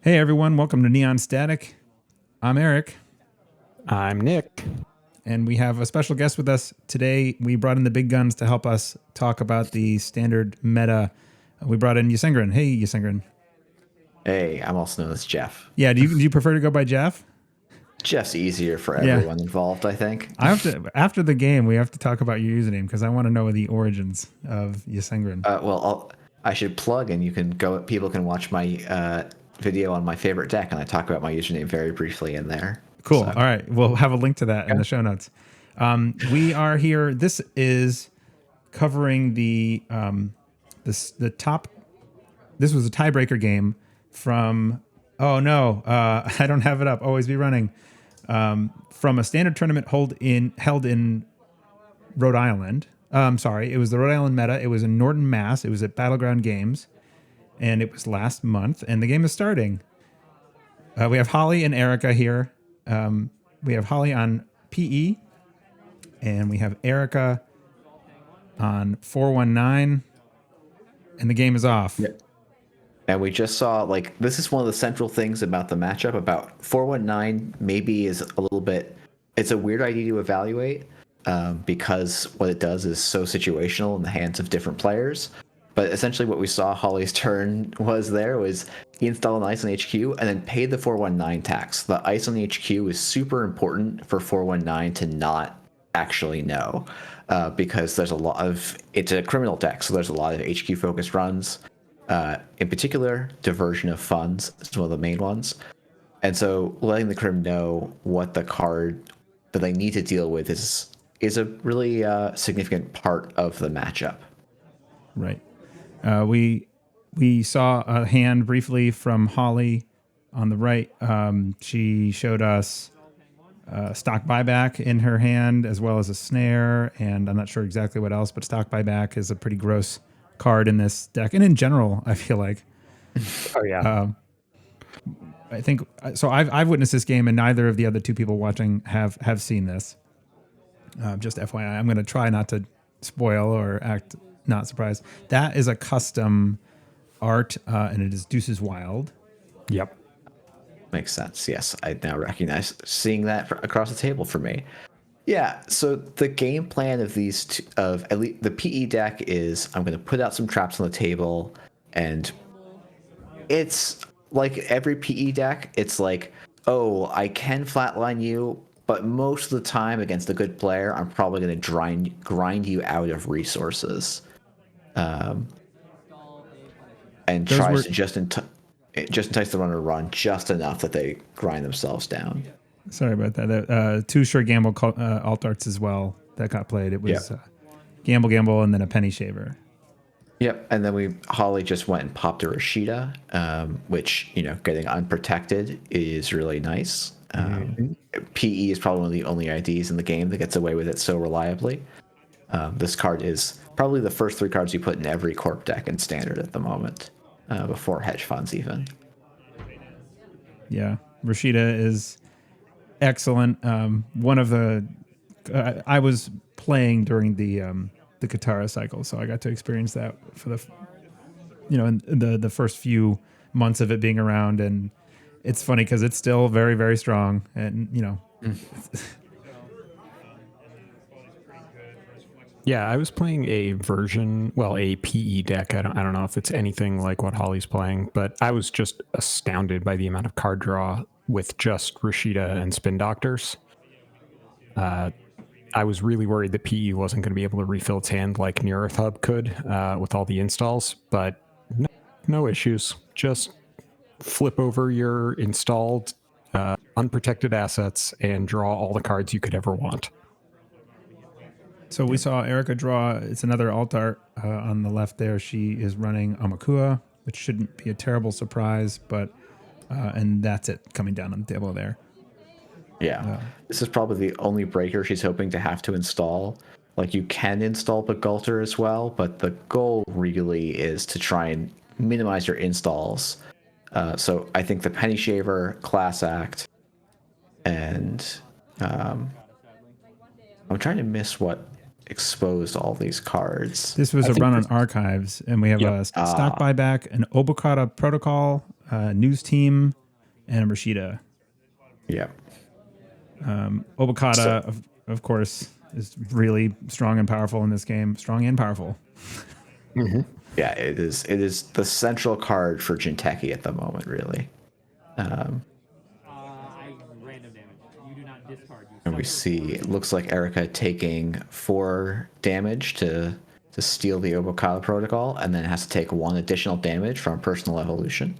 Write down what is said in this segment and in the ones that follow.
Hey everyone, welcome to Neon Static. I'm Eric, I'm Nick. and we have a special guest with us today. We brought in the big guns to help us talk about the standard meta. We brought in Yusengren. Hey Yusengren. Hey, I'm also known as Jeff. Yeah, do you prefer to go by Jeff? Jeff's easier for Yeah. everyone involved, I think. I have to after the game. We have to talk about your username because I want to know the origins of Yusengren. I should plug, and you can go. People can watch my video on my favorite deck, and I talk about my username very briefly in there. Cool. So, All right, we'll have a link to that in the show notes. We are here. This is covering the top. This was a tiebreaker game from. Oh no, I don't have it up. Always be running. From a standard tournament held in Rhode Island. Sorry, it was the Rhode Island Meta. It was in Norton, Mass. It was at Battleground Games, and it was last month. And the game is starting. We have Holly and Erica here. We have Holly on PE, and we have Erica on 419, and the game is off. yeah. And we just saw, this is one of the central things about the matchup. About 419 maybe is a little bit. It's a weird idea to evaluate because what it does is so situational in the hands of different players. But essentially, what we saw Holly's turn was he installed an ice on HQ and then paid the 419 tax. The ice on the HQ is super important for 419 to not actually know because there's it's a criminal deck, so there's a lot of HQ focused runs. In particular, diversion of funds is one of the main ones. And so letting the crim know what the card that they need to deal with is a really significant part of the matchup. Right. We saw a hand briefly from Holly on the right. She showed us stock buyback in her hand as well as a snare, and I'm not sure exactly what else, but stock buyback is a pretty gross card in this deck, and in general, I feel like. Oh yeah. I think so. I've witnessed this game, and neither of the other two people watching have seen this. Just FYI, I'm going to try not to spoil or act not surprised. That is a custom art, and it is Deuces Wild. Yep. Makes sense. Yes, I now recognize seeing that across the table for me. Yeah, so the game plan of these two, of at least the PE deck is I'm going to put out some traps on the table, and it's like every PE deck. It's like, oh, I can flatline you, but most of the time against a good player, I'm probably going to grind you out of resources, and tries to just entice the runner to run just enough that they grind themselves down. Sorry about that. Two sure gamble alt arts as well that got played. It was gamble, and then a penny shaver. Yep, and then Holly just went and popped a Rashida, which getting unprotected is really nice. PE is probably one of the only IDs in the game that gets away with it so reliably. This card is probably the first three cards you put in every corp deck in standard at the moment, before hedge funds even. Yeah, Rashida is excellent. One of the I was playing during the Katara cycle, so I got to experience that for in the first few months of it being around, and it's funny because it's still very, very strong, and Yeah, I was playing a PE deck. I don't know if it's anything like what Holly's playing, but I was just astounded by the amount of card draw with just Rashida and Spin Doctors. I was really worried that PE wasn't going to be able to refill its hand like Nearth Hub could with all the installs, but no issues. Just flip over your installed unprotected assets and draw all the cards you could ever want. So we saw Erica draw. It's another alt art on the left there. She is running Amakua, which shouldn't be a terrible surprise, but and that's it coming down on the table there. Yeah, this is probably the only breaker she's hoping to have to install. Like, you can install Begulter as well, but the goal really is to try and minimize your installs. So I think the Penny Shaver, Class Act, and I'm trying to miss what exposed all these cards. This was a run on archives, and we have a stock buyback, an Obokata protocol, News Team, and Rashida. Yeah. Obokata, of course, is really strong and powerful in this game. Strong and powerful. Yeah, it is. It is the central card for Jinteki at the moment, really. And we see it looks like Erica taking 4 damage to steal the Obokata protocol, and then has to take 1 additional damage from personal evolution.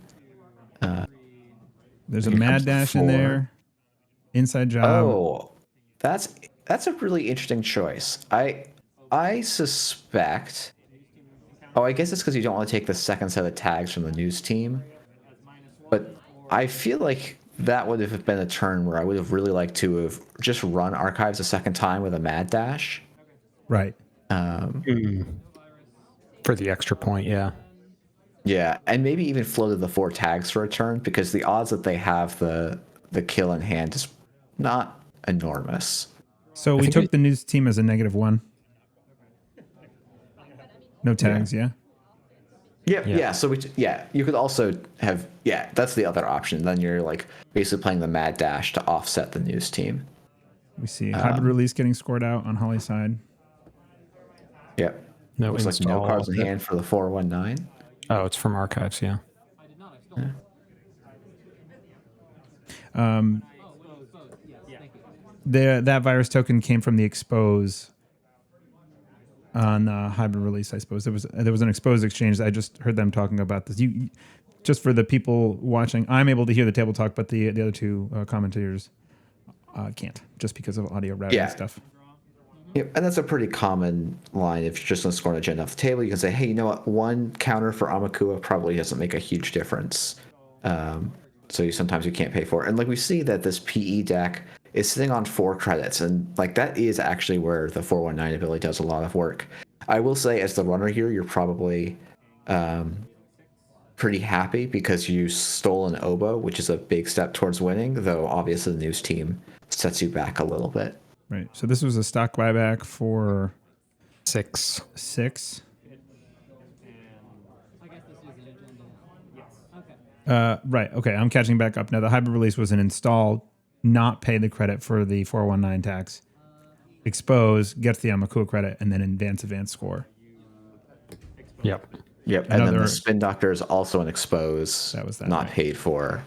There's a Here mad comes the dash in 4. there. Inside job. Oh, that's a really interesting choice. I suspect. Oh, I guess it's because you don't want to take the second set of tags from the news team. But I feel like that would have been a turn where I would have really liked to have just run archives a second time with a mad dash. Right. For the extra point, yeah. Yeah, and maybe even floated the 4 tags for a turn, because the odds that they have the kill in hand is not enormous. So we took the news team as a -1. No tags, yeah. Yeah. So you could also have that's the other option. Then you're like basically playing the mad dash to offset the news team. We see hybrid release getting scored out on Holly's side. Yep. No Looks like no install. cards in hand for the 419. Oh, it's from archives, yeah. That virus token came from the expose on hybrid release. I suppose there was an expose exchange. I just heard them talking about this. You just for the people watching, I'm able to hear the table talk, but the other 2 commentators can't, just because of audio routing stuff. Yep, and that's a pretty common line. If you're just going to score an agenda off the table, you can say, hey, you know what? 1 counter for Amakua probably doesn't make a huge difference. So sometimes you can't pay for it. And like we see that this PE deck is sitting on 4 credits, and like that is actually where the 419 ability does a lot of work. I will say, as the runner here, you're probably pretty happy because you stole an Obo, which is a big step towards winning, though obviously the news team sets you back a little bit. Right. So this was a stock buyback for 6. 6. Right. Okay. I'm catching back up now. The hybrid release was an install, not pay the credit for the 419 tax. Expose, gets the Amakua credit, and then advance score. Yep. And then the spin doctor is also an expose, that was not right. paid for.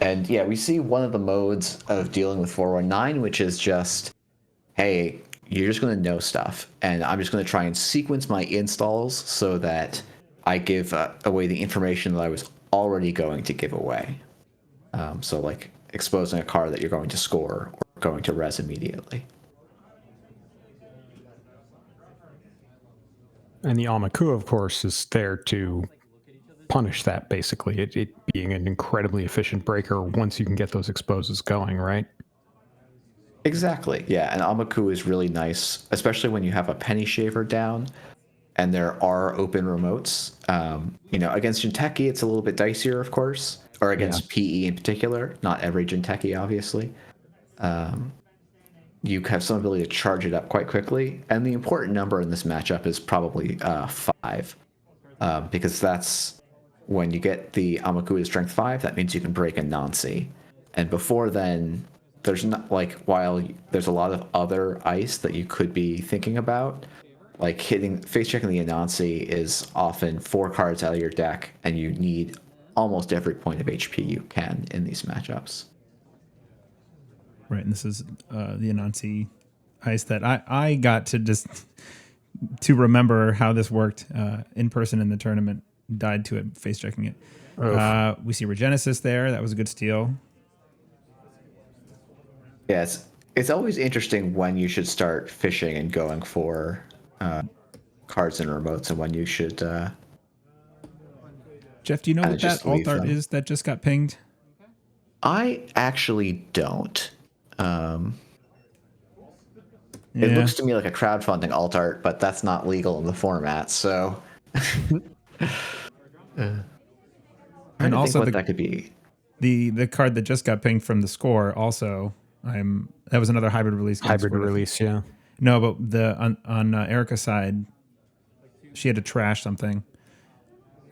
And yeah, we see one of the modes of dealing with 419, which is just, hey, you're just going to know stuff, and I'm just going to try and sequence my installs so that I give away the information that I was already going to give away. So like exposing a card that you're going to score or going to res immediately. And the Amakua, of course, is there to punish that, basically. It being an incredibly efficient breaker once you can get those exposes going, right? Exactly, yeah. And Amaku is really nice, especially when you have a penny shaver down and there are open remotes. Against Jinteki, it's a little bit dicier, of course, or against PE in particular. Not every Jinteki, obviously. You have some ability to charge it up quite quickly, and the important number in this matchup is probably 5, because that's when you get the Amaku to strength 5. That means you can break a Nancy, and before then, there's not while there's a lot of other ice that you could be thinking about, like face checking the Anansi is often 4 cards out of your deck, and you need almost every point of HP you can in these matchups. Right, and this is the Anansi ice that I got to just to remember how this worked in person in the tournament. Died to it, face checking it. We see Regenesis there. That was a good steal. Yes, it's always interesting when you should start fishing and going for cards and remotes, and when you should. Jeff, do you know what that alt art is that just got pinged? I actually don't. It looks to me like a crowdfunding alt art, but that's not legal in the format. So, and also that could be. The card that just got pinged from the score. Also, that was another hybrid release. Hybrid release, yeah. No, but on Erica's side, she had to trash something.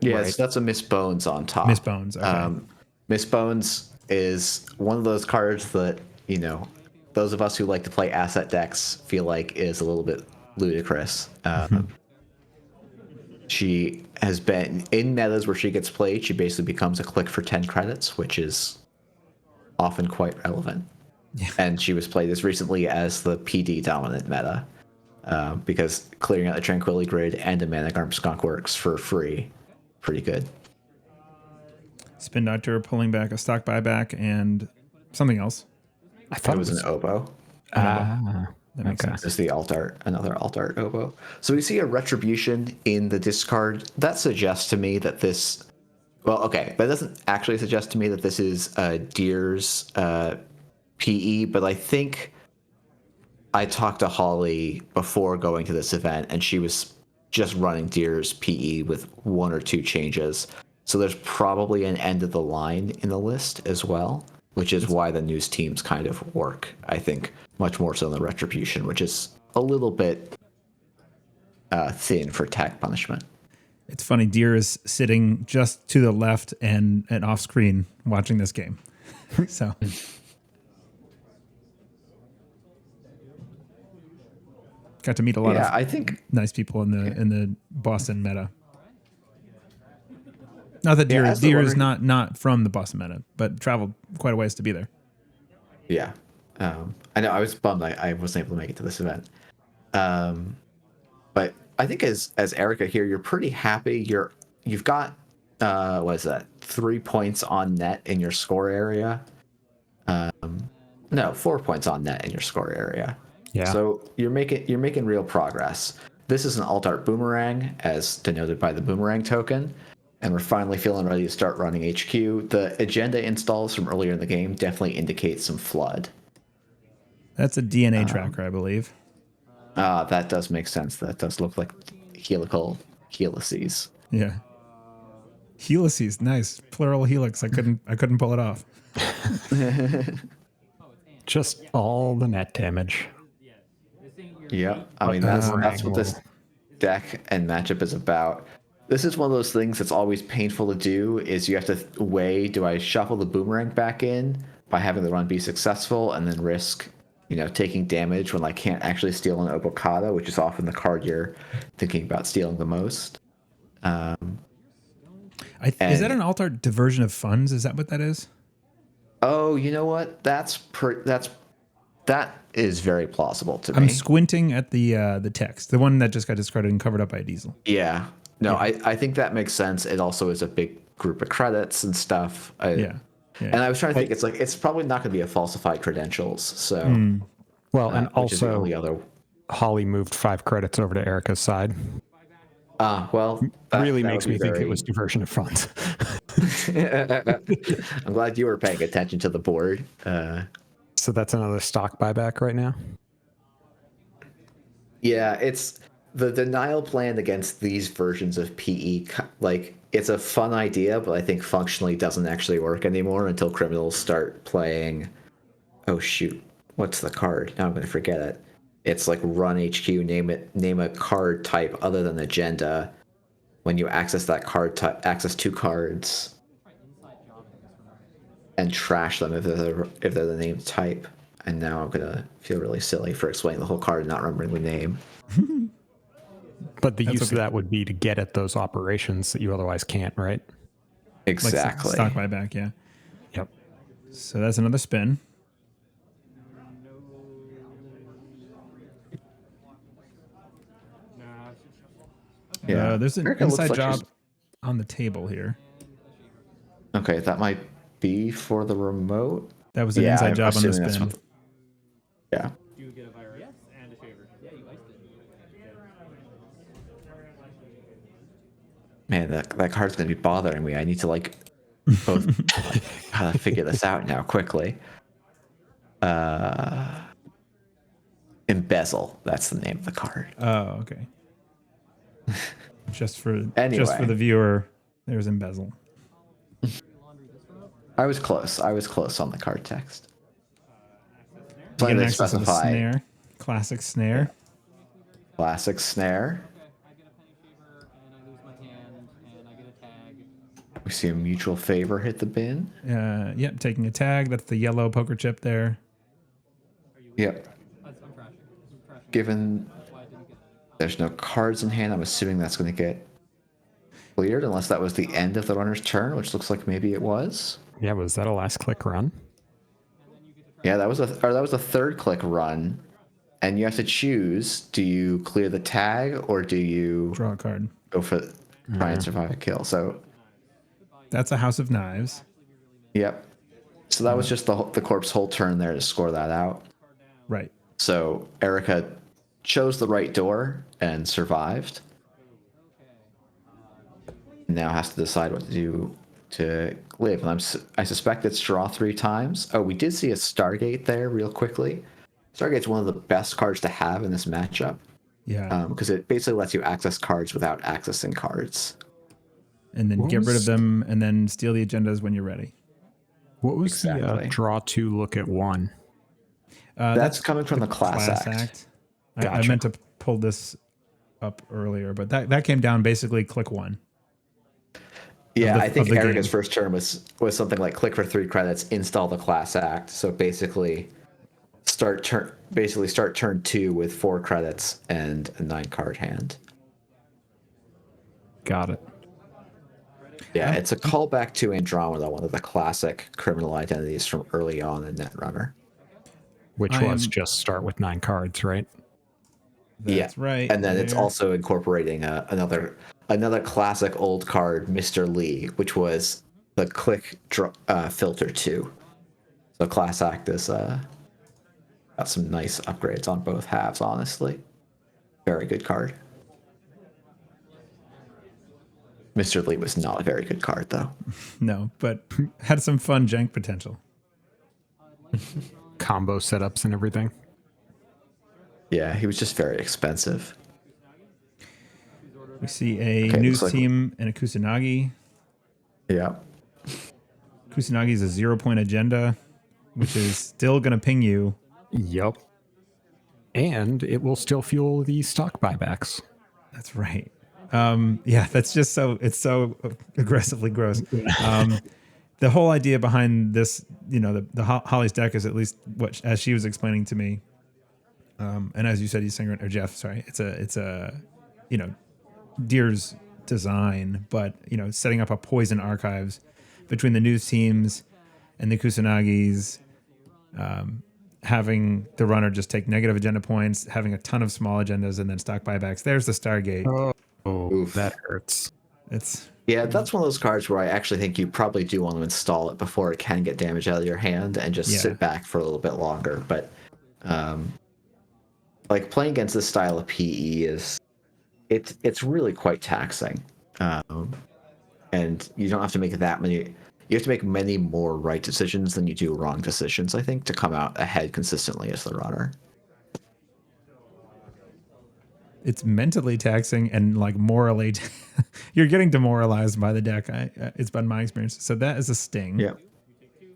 Yeah, Right. so that's a Miss Bones on top. Miss Bones, okay. Miss Bones is one of those cards that, those of us who like to play asset decks feel like is a little bit ludicrous. She has been in metas where she gets played. She basically becomes a click for 10 credits, which is often quite relevant. Yeah. And she was played as recently as the PD dominant meta, because clearing out the Tranquility Grid and a Mana Garm Skunk Works for free, pretty good. Spin Doctor pulling back a stock buyback and something else. I thought It was an oboe. That makes sense. Is the alt art, another alt art oboe. So we see a retribution in the discard. That suggests to me that this, well, okay, that doesn't actually suggest to me that this is Deer's PE, but I think I talked to Holly before going to this event, and she was just running Deer's PE with one or two changes. So there's probably an end of the line in the list as well, which is why the news teams kind of work, I think, much more so than Retribution, which is a little bit thin for tag punishment. It's funny, Deer is sitting just to the left and off screen watching this game. So got to meet a lot of I think nice people in the Boston meta. Not that Deer, as the Deer is order- not from the Boston meta, but traveled quite a ways to be there. Yeah. I know I was bummed I wasn't able to make it to this event. But I think as Erica here, you're pretty happy. You've got what is that? 3 points on net in your score area. No, 4 points on net in your score area. Yeah. So you're making real progress. This is an alt art boomerang, as denoted by the boomerang token. And we're finally feeling ready to start running HQ. The agenda installs from earlier in the game definitely indicate some flood. That's a DNA tracker, I believe. That does make sense. That does look like helical helices. Yeah. Helices, nice. Plural helix. I couldn't pull it off. Just all the net damage. Yeah, I mean that's what this deck and matchup is about. This is one of those things that's always painful to do. Is you have to weigh: do I shuffle the boomerang back in by having the run be successful, and then risk, taking damage when I can't actually steal an Obokata, which is often the card you're thinking about stealing the most. Is that an alt art diversion of funds? Is that what that is? Oh, you know what? That is very plausible to me. I'm squinting at the text, the one that just got discarded and covered up by a diesel. Yeah. No, I think that makes sense. It also is a big group of credits and stuff. Yeah. And I was trying to think, it's probably not going to be a falsified credentials. So, Well, and which is the also only other. Holly moved 5 credits over to Erica's side. Well, Really that makes would me be think it very- was diversion of funds. I'm glad you were paying attention to the board. So that's another stock buyback right now. Yeah, it's the denial plan against these versions of PE. Like, it's a fun idea, but I think functionally doesn't actually work anymore until criminals start playing. Oh shoot, what's the card? Now I'm going to forget it. It's like run HQ. Name a card type other than agenda. When you access that card type, access 2 cards, and trash them if they're the name type. And now I'm gonna feel really silly for explaining the whole card and not remembering the name. But the use of that would be to get at those operations that you otherwise can't, right? Exactly. Like stock buyback, yeah. Yep. So that's another spin. Yeah. There's an America looks inside like job she's- on the table here. Okay, that might be for the remote. That was an inside I'm job on the assuming that's spin. what- Yeah. Man, that card's gonna be bothering me. I need to both gotta figure this out now quickly. Embezzle. That's the name of the card. Oh, okay. Just for Anyway. the viewer, there's embezzle. I was close. On the card text. You get They access to the specify snare. Classic snare. classic snare. We see a mutual favor hit the bin. Yep, taking a tag. That's the yellow poker chip there. Yep. Given there's no cards in hand, I'm assuming that's going to get cleared, unless that was the end of the runner's turn, which looks like maybe it was. Yeah, was that a last click run? Yeah, that was a third click run, and you have to choose: do you clear the tag or do you Draw a card. go for try and survive a kill? So, That's a House of Knives. yep. So that was just the corp's whole turn there to score that out. Right. So Erica chose the right door and survived. Now has to decide what to do to live. And I suspect it's draw 3 times. Oh, we did see a Stargate there real quickly. Stargate's one of the best cards to have in this matchup. Yeah. Because it basically lets you access cards without accessing cards. And then get rid of them and then steal the agendas when you're ready. What was Exactly. the draw 2, look at 1? That's coming from the class act. I Gotcha. meant to pull this up earlier, but that came down basically click 1. Yeah, the- I think of the Erica's game. first term was something like click for 3 credits, install the class act. So basically start turn 2 with 4 credits and a 9 card hand. Got it. Yeah, it's a callback to Andromeda, one of the classic criminal identities from early on in Netrunner. Which I was am- just start with 9 cards, right? That's right. And then it's there. also incorporating another classic old card, Mr. Lee, which was the click filter 2. So class act is got some nice upgrades on both halves, honestly. Very good card. Mr. Lee was not a very good card, though. No, but had some fun jank potential. Combo setups and everything. Yeah, he was just very expensive. We see a Okay, news looks like- team and a Kusanagi. Yeah. Kusanagi is a 0-point agenda, which is still going to ping you. Yep. And it will still fuel the stock buybacks. That's right. Yeah, that's just it's so aggressively gross. The whole idea behind this, the Holly's deck is, at least what, as she was explaining to me, and as you said, or Jeff, sorry, it's a Deer's design, but setting up a poison archives between the news teams and the Kusanagis, having the runner just take negative agenda points, having a ton of small agendas, and then stock buybacks. There's the Stargate. Oh, Oof. that hurts. Yeah, that's one of those cards where I actually think you probably do want to install it before it can get damage out of your hand and just sit back for a little bit longer. But like playing against this style of PE it's really quite taxing. And you don't have to make that many. You have to make many more right decisions than you do wrong decisions, I think, to come out ahead consistently as the runner. It's mentally taxing and like morally, you're getting demoralized by the deck. It's been my experience. So that is a sting. Yeah,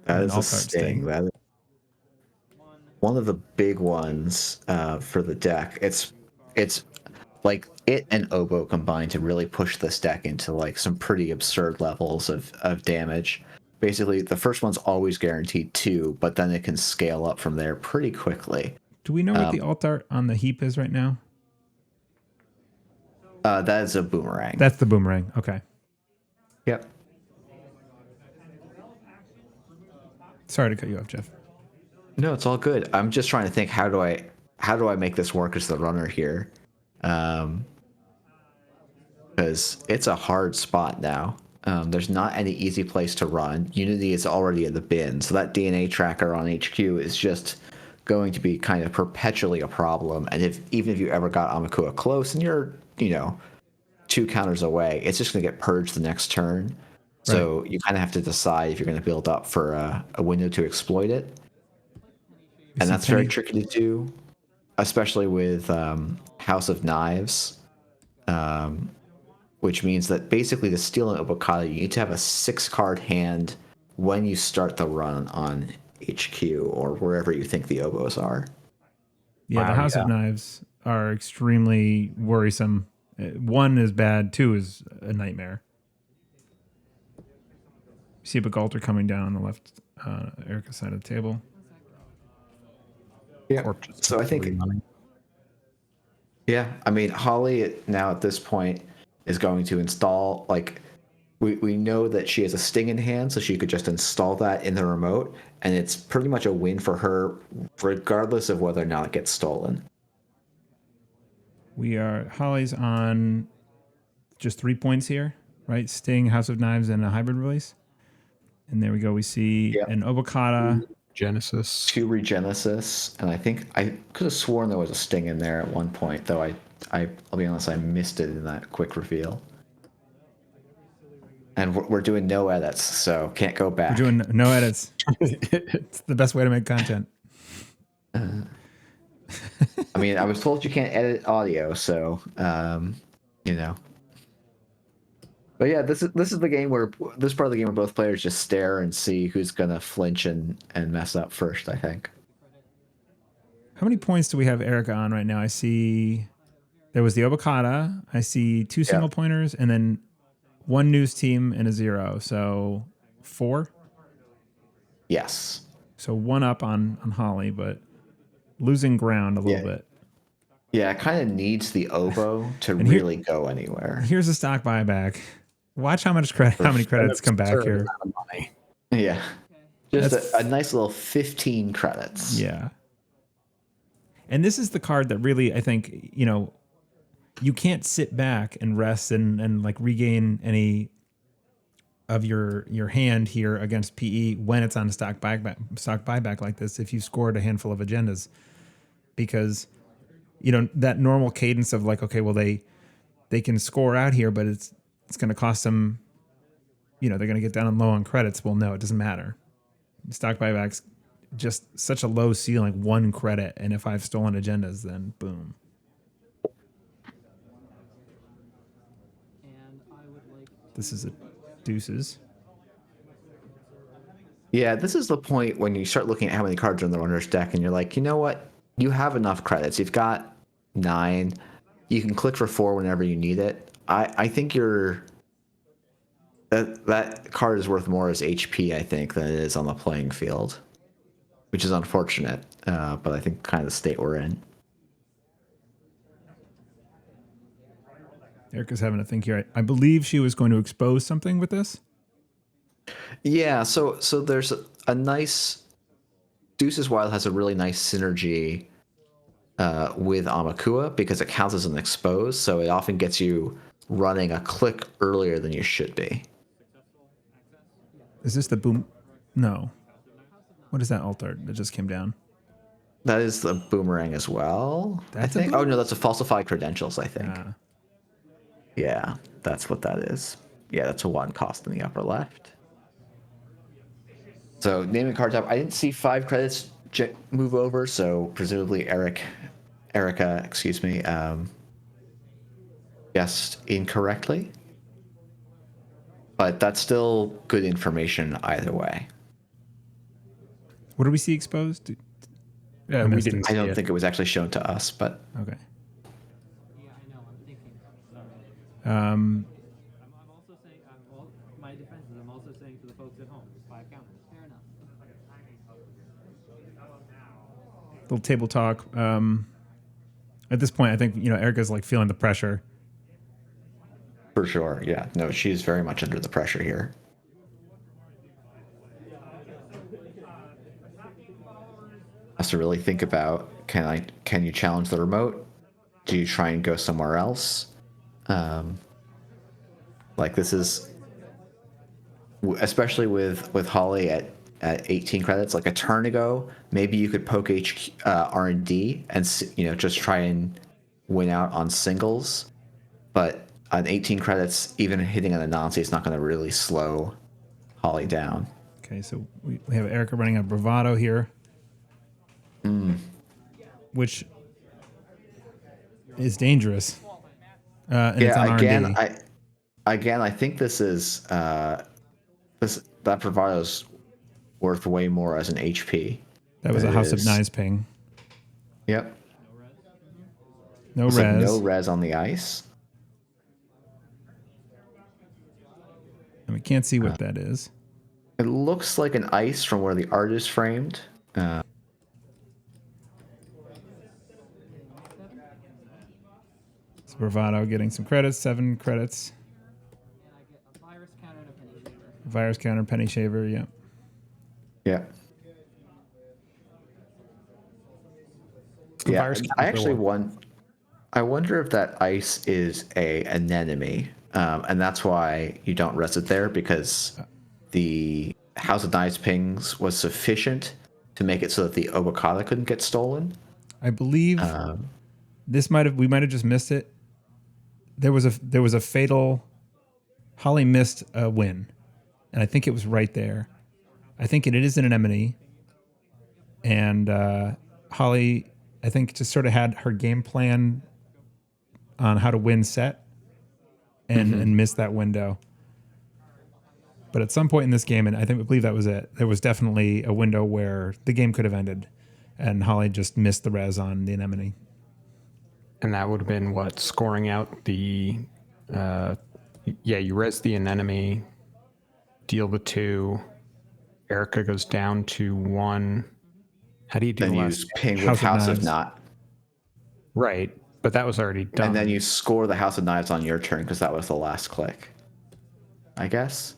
that An is a alt-art sting. That is one of the big ones for the deck. It's like it and Oboe combined to really push this deck into like some pretty absurd levels of damage. Basically, the first one's always guaranteed 2, but then it can scale up from there pretty quickly. Do we know what the alt art on the heap is right now? That is a boomerang. That's the boomerang. Okay. Yep. Sorry to cut you off, Jeff. No, it's all good. I'm just trying to think how do I make this work as the runner here, because it's a hard spot now. There's not any easy place to run. Unity is already in the bin, so that DNA tracker on HQ is just going to be kind of perpetually a problem. And even if you ever got Amakua close and you're 2 counters away, it's just going to get purged the next turn. So you kind of have to decide if you're going to build up for a window to exploit it. And that's very tricky to do, especially with House of Knives, which means that basically to steal an Obokata, you need to have a 6-card hand when you start the run on HQ or wherever you think the oboes are. Yeah, Wow, the House of Knives are extremely worrisome. 1 is bad, 2 is a nightmare. See a Begalter coming down on the left, Erica's side of the table. Yeah. So I think, yeah, I mean, Holly now at this point is going to install, like, we know that she has a Sting in hand, so she could just install that in the remote, and it's pretty much a win for her, regardless of whether or not it gets stolen. Holly's on just 3 points here, right? Sting, House of Knives, and a hybrid release. And there we go. We see an Obokata. Genesis. 2 Regenesis, and I think I could have sworn there was a Sting in there at one point, though I'll be honest, I missed it in that quick reveal. And we're doing no edits, so can't go back. We're doing no edits. It's the best way to make content. I mean, I was told you can't edit audio, so you know. But yeah, this is the game where this part of the game where both players just stare and see who's gonna flinch and mess up first, I think. How many points do we have Erica on right now? I see there was the Obokata. I see 2 single pointers and then 1 news team and a 0. So 4? Yes. So 1 up on Holly, but losing ground a little bit. Yeah, it kind of needs the obo to really go anywhere. Here's a stock buyback. Watch how many credits come back here. Yeah. Just a nice little 15 credits. Yeah. And this is the card that really, I think, you can't sit back and rest and like regain any of your hand here against PE when it's on a stock buyback like this if you've scored a handful of agendas. Because, that normal cadence of like, okay, well, they can score out here, but it's going to cost them, they're going to get down low on credits. Well, no, it doesn't matter. Stock buybacks, just such a low ceiling, 1 credit. And if I've stolen agendas, then boom. This is a deuces. Yeah, this is the point when you start looking at how many cards are in the runner's deck and you're like, you know what? You have enough credits. You've got 9. You can click for 4 whenever you need it. I think that card is worth more as HP, I think, than it is on the playing field, which is unfortunate, but I think kind of the state we're in. Erica's having a think here. I believe she was going to expose something with this. Yeah, so there's a nice... Deuces Wild has a really nice synergy with Amakua because it counts as an expose, so it often gets you running a click earlier than you should be. Is this the boom? No. What is that alt art that just came down? That is the boomerang as well, I think. Oh, no, that's a falsified credentials, I think. Yeah, that's what that is. Yeah, that's a 1 cost in the upper left. So naming card top, I didn't see 5 credits move over, so presumably Erica, guessed incorrectly. But that's still good information either way. What did we see exposed? Yeah, we didn't. I don't think it was actually shown to us, but okay. Yeah, I know. I'm thinking. Um, I'm also saying. My defense is I'm also saying to the folks at home, 5 counters. Fair enough. little table talk. At this point, I think Erica's like feeling the pressure. for sure, yeah. No, she's very much under the pressure here. Has to really think about, can you challenge the remote? Do you try and go somewhere else? Like this is, especially with Holly at 18 credits, like a turn ago, maybe you could poke R&D and just try and win out on singles. But on 18 credits, even hitting an Anansi is not going to really slow Holly down. Okay, so we have Erica running a Bravado here. Which is dangerous. And it's on R&D. I think this is that Bravado's worth way more as an HP. That was a House of Knives ping. Yep. No res. No res on the ice. And we can't see what that is. It looks like an ice from where the art is framed. So Bravado getting some credits, 7 credits. And I get a virus counter and a penny shaver. Virus counter, penny shaver, yeah. Yeah. The Yeah, virus I counter actually one. I wonder if that ice is an enemy, and that's why you don't rest it there, because the House of Knives pings was sufficient to make it so that the Obokata couldn't get stolen. I believe we might have just missed it. There was a fatal. Holly missed a win, and I think it was right there. I think it is an anemone, and Holly, I think, just sort of had her game plan on how to win set, and missed that window. But at some point in this game, and I believe that was it, there was definitely a window where the game could have ended, and Holly just missed the res on the anemone. And that would have been what? Scoring out the... you res the anemone, deal the 2. Erica goes down to 1. How do you do Then the you last? ping with House of House of Knives. Knot, Right, but that was already done. and then you score the House of Knives on your turn because that was the last click. I guess.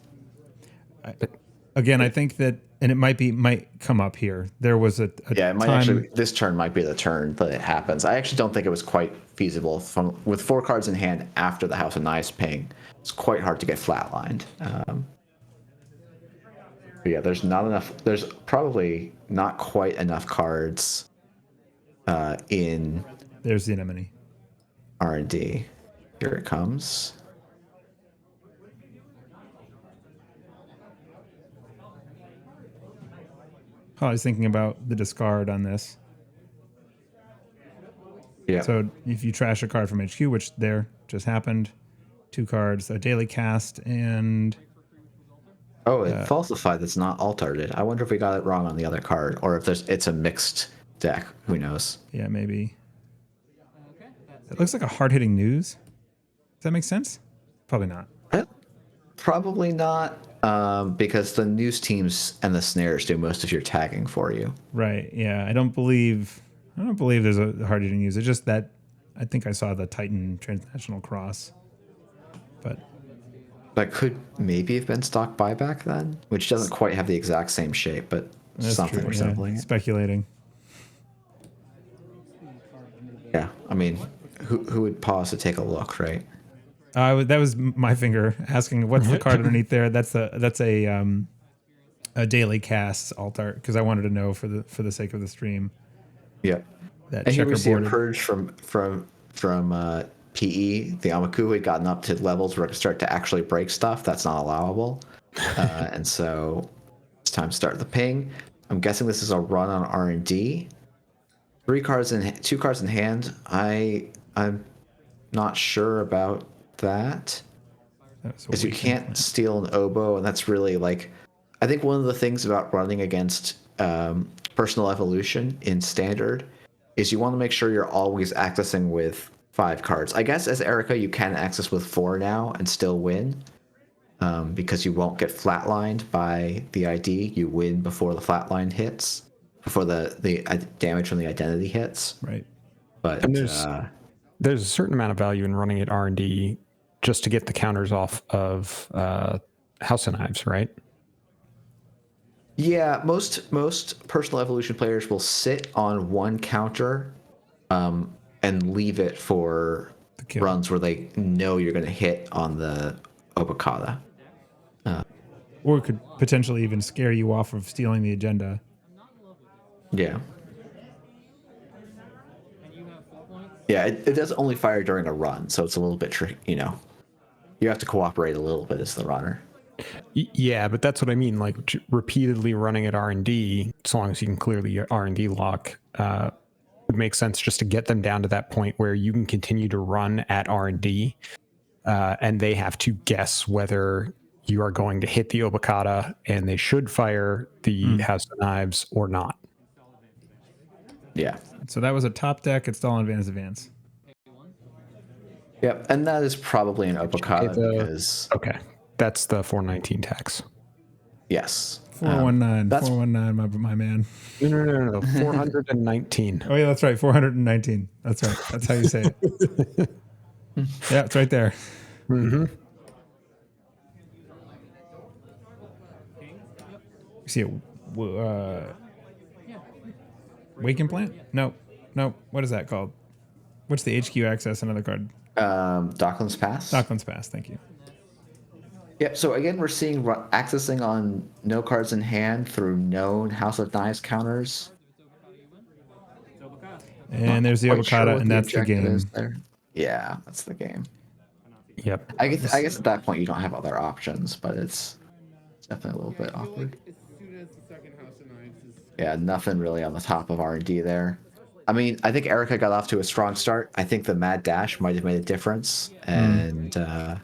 Again, I think that, and it might come up here. There was a Yeah, it might time, actually. This turn might be the turn that it happens. I actually don't think it was quite feasible with 4 cards in hand after the House of Knives ping. It's quite hard to get flatlined. But yeah, there's not enough. There's probably not quite enough cards in There's the anemone. R&D. Here it comes. I was thinking about the discard on this. Yeah. So if you trash a card from HQ, which there just happened, 2 cards, a daily cast, and Oh, it falsified. That's not altered. I wonder if we got it wrong on the other card, or if it's a mixed deck. Who knows? yeah, maybe. Okay, that's It looks like a hard-hitting news. Does that make sense? Probably not. Probably not, because the news teams and the snares do most of your tagging for you. Right. Yeah. I don't believe there's a hard-hitting news. It's just that I think I saw the Titan Transnational Cross. But That could maybe have been stock buyback then, which doesn't quite have the exact same shape, but that's something true. resembling Yeah. it. Speculating. Yeah, I mean, who would pause to take a look, right? That was my finger asking what's the card underneath there. That's a daily cast alt art because I wanted to know for the sake of the stream. Yeah. That And here we see a checkerboard. purge from PE. The Amaku had gotten up to levels where it could start to actually break stuff. That's not allowable. And so it's time to start the ping. I'm guessing this is a run on R&D. 2 cards in hand. I'm not sure about that. Because you can't steal an oboe, and that's really like, I think one of the things about running against personal evolution in standard is you want to make sure you're always accessing with 5 cards. I guess as Erica, you can access with 4 now and still win, because you won't get flatlined by the ID. You win before the flatline hits, before the damage from the identity hits. Right. But And there's a certain amount of value in running at R&D just to get the counters off of House of Knives, right? yeah, most personal evolution players will sit on 1 counter and leave it for kill. runs where they know you're going to hit on the Obokata. Or it could potentially even scare you off of stealing the agenda. Yeah. and you have 4 points. Yeah, it does only fire during a run, so it's a little bit tricky, you know. You have to cooperate a little bit as the runner. Yeah, but that's what I mean. Like repeatedly running at R&D, as long as you can clear the R&D lock, would make sense just to get them down to that point where you can continue to run at R&D, and they have to guess whether you are going to hit the Obokata and they should fire the House of Knives or not. Yeah. So that was a top deck. It's all advance. Yep, and that is probably an Obokata because Okay, that's the 419 tax. Yes. 419. That's 419, my man. No. 419. Oh, yeah, that's right. 419. That's right. That's how you say it. Yeah, it's right there. Mm-hmm. You see it. Waken Plant? No. What is that called? What's the HQ access? Another card. Docklands Pass. Docklands Pass. Thank you. Yep. So again, we're seeing accessing on no cards in hand through known House of Knives counters. And there's the Quite sure Obokata, what and that's the objective game. is there. Yeah, that's the game. Yep. I guess at that point you don't have other options, but it's definitely a little bit awkward. As soon as the second House of Knives is Yeah, nothing really on the top of R&D there. I mean, I think Erica got off to a strong start. I think the Mad Dash might have made a difference, and a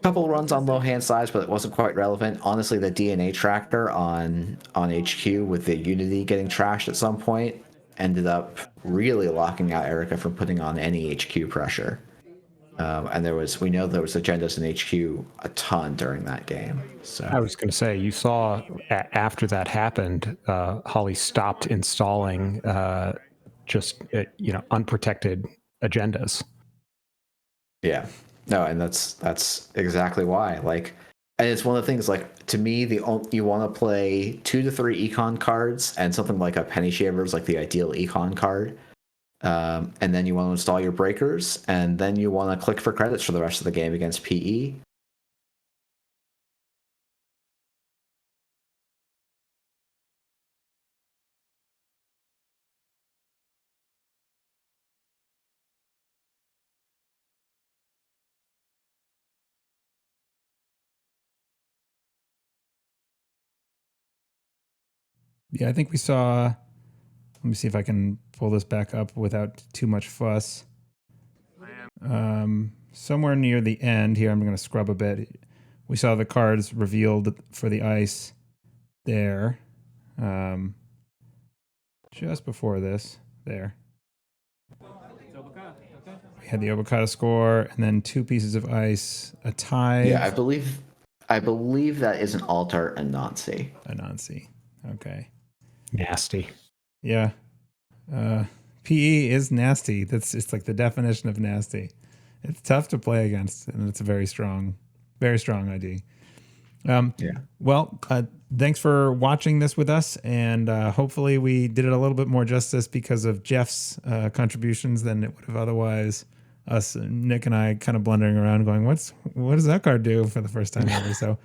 couple runs on low hand size, but it wasn't quite relevant. Honestly, the DNA tracker on HQ with the Unity getting trashed at some point ended up really locking out Erica from putting on any HQ pressure. And we know there was agendas in HQ a ton during that game. So I was going to say, you saw after that happened, Holly stopped installing unprotected agendas. yeah, no, and that's exactly why. Like, and it's one of the things. Like, to me, you want to play 2 to 3 econ cards, and something like a Penny Shaver is like the ideal econ card. And then you want to install your breakers, and then you want to click for credits for the rest of the game against PE. Yeah, I think we saw. Let me see if I can pull this back up without too much fuss. Somewhere near the end here, I'm going to scrub a bit. We saw the cards revealed for the ice there. Just before this, there. We had the Obokata score, and then 2 pieces of ice, a tie. Yeah, I believe that is an altar and Nancy. A Nancy. Okay. Nasty. Yeah. PE is nasty. It's like the definition of nasty. It's tough to play against, and it's a very strong ID. Yeah. Well, thanks for watching this with us, and hopefully we did it a little bit more justice because of Jeff's contributions than it would have otherwise. Us, Nick and I, kind of blundering around, going, "What does that card do?" for the first time ever. So,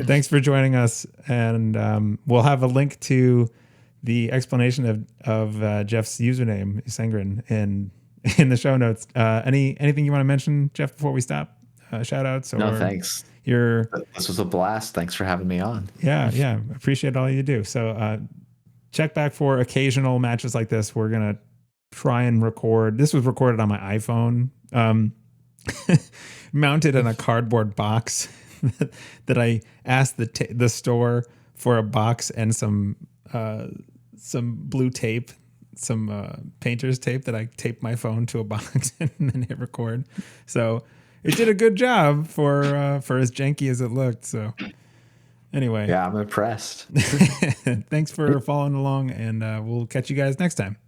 thanks for joining us, and we'll have a link to the explanation of Jeff's username, Sengrin, in the show notes. Anything you want to mention, Jeff, before we stop? Shout outs? No, thanks. This was a blast. Thanks for having me on. Yeah. Appreciate all you do. So check back for occasional matches like this. We're going to try and record. This was recorded on my iPhone, mounted in a cardboard box that I asked the store for a box and some blue tape, some painter's tape that I taped my phone to a box and then hit record. So it did a good job for as janky as it looked. So anyway, Yeah, I'm impressed. thanks for following along, and we'll catch you guys next time.